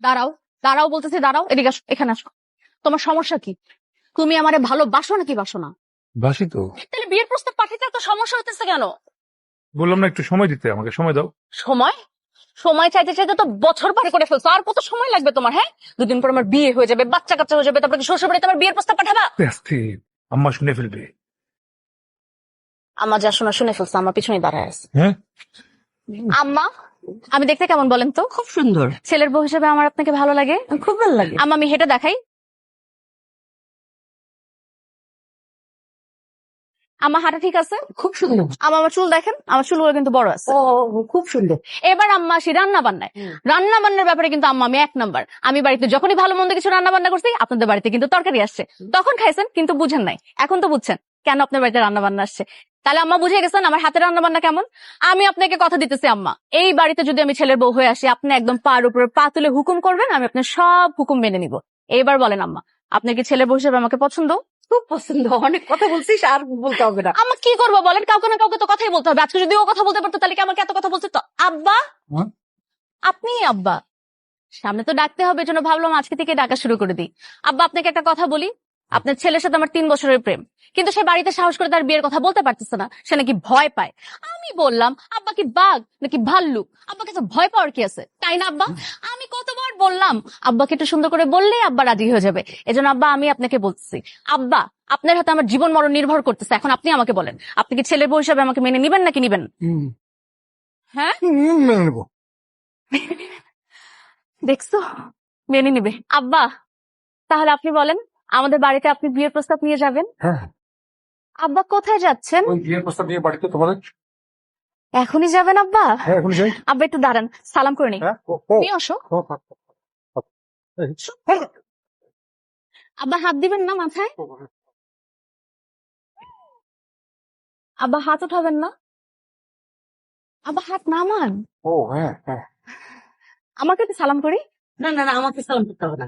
দাঁড়াও, দাঁড়াও বলতেছি, দাঁড়াও, এদিকে আসো, এখানে আসো। তোমার সমস্যা কি? তুমি আমারে ভালোবাসো নাকি বাসো না? বাসি তো। তাহলে বিয়ের প্রস্তাব পাঠাতে এত সমস্যা হতেছে কেন? বললাম না একটু সময় দিতে, আমাকে সময় দাও। সময়? সময় চাইতে চাইতে তো বছর পার করে ফেলছো, আর কত সময় লাগবে তোমার? হ্যাঁ, 2 দিন পর আমার বিয়ে হয়ে যাবে, বাচ্চা কাচ্চা হয়ে যাবে, তারপর কি শ্বশুর বাড়িতে আমার বিয়ের প্রস্তাব পাঠাবা? আস্তে আস্তে, আম্মা শুনে ফেলবে। আমার যা শোনা শুনে ফেলছে, আমার পিছনে দাঁড়ায় আছে। হ্যাঁ, আম্মা, আমি দেখতে কেমন বলেন তো? খুব সুন্দর, ছেলের বউ হিসেবে আমার আপনাকে ভালো লাগে? খুব ভালো লাগে। আম্মা, আমি হেঁটে দেখাই। আম্মা, হাঁটা ঠিক আছে? খুব সুন্দর। আম্মা, আমার চুল দেখেন, আমার চুলগুলো কিন্তু বড় আছে। ও খুব সুন্দর। এবার আম্মা আসি রান্না বান্নায়। রান্না বান্নার ব্যাপারে কিন্তু আম্মা আমি 1 নাম্বার। আমি বাড়িতে যখনই ভালো মন্দ কিছু রান্না বান্না করছি, আপনাদের বাড়িতে কিন্তু তরকারি আসছে, তখন খাইছেন কিন্তু বুঝেন নাই, এখন তো বুঝছেন কেন আপনার বাড়িতে রান্না বান্না আসছে। তাহলে আম্মা বুঝে গেছেন আমার হাতের রান্না বান্না কেমন। আমি আপনাকে কথা দিতেছি আম্মা, এই বাড়িতে যদি আমি ছেলের বউ হয়ে আসি, আপনি একদম পার উপরে পা তুলে হুকুম করবেন, আমি আপনার সব হুকুম মেনে নিব। এইবার বলেন আম্মা, আপনার কি ছেলের বউ হিসেবে আমাকে পছন্দ? খুব পছন্দ, অনেক কথা বলছিস, আর বলতে হবে না। আম্মা, কি করবো বলেন? কাউকে না কাউকে তো কথাই বলতে হবে। আজকে যদি ও কথা বলতে পারতো, তাহলে কি আমাকে এত কথা বলতে তো? আব্বা, হ্যাঁ? আপনি আব্বা, সামনে তো ডাকতে হবে, জন্য ভাবলাম আজকে থেকে ডাকা শুরু করে দিই। আব্বা, আপনাকে একটা কথা বলি, আপনার ছেলের সাথে আমার 3 বছরের প্রেম, কিন্তু সে বাড়িতে সাহস করে তার বিয়ের কথা বলতে পারতেছে না, সে নাকি ভয় পায়। আমি বললাম, আব্বা কি বাঘ নাকি ভাল্লুক, আব্বা কাছে ভয় পাওয়ার কি আছে, তাই না আব্বা? আমি কতবার বললাম আব্বাকে একটু সুন্দর করে বললেই আব্বা রাজি হয়ে যাবে। এজন্য আব্বা, আমি আপনাকে বলছি, আব্বা, আপনার হাতে আমার জীবন মরণ নির্ভর করতেছে। এখন আপনি আমাকে বলেন, আপনি কি ছেলের বউ হিসাবে আমাকে মেনে নিবেন নাকি নিবেন? হ্যাঁ, মেনে নেবো। দেখছো, মেনে নিবে। আব্বা, তাহলে আপনি বলেন, আমাদের বাড়িতে আপনি বিয়ের প্রস্তাব নিয়ে যাবেন? হ্যাঁ, আব্বা, কোথায় যাচ্ছেন? ওই বিয়ের প্রস্তাব নিয়ে বাড়িতে তোমাদের। এখনই যাবেন আব্বা? হ্যাঁ, এখন যাই। আব্বা, একটু দাঁড়ান, সালাম করে নিই। হ্যাঁ, নিয়ে আসো। আব্বা, হাত দিবেন না মাথায়? আব্বা, হাত উঠাবেন না? আব্বা, হাত নামান। ও হ্যাঁ হ্যাঁ। আমাকে একটু সালাম করি। না না না, আমাকে সালাম করতে হবে না।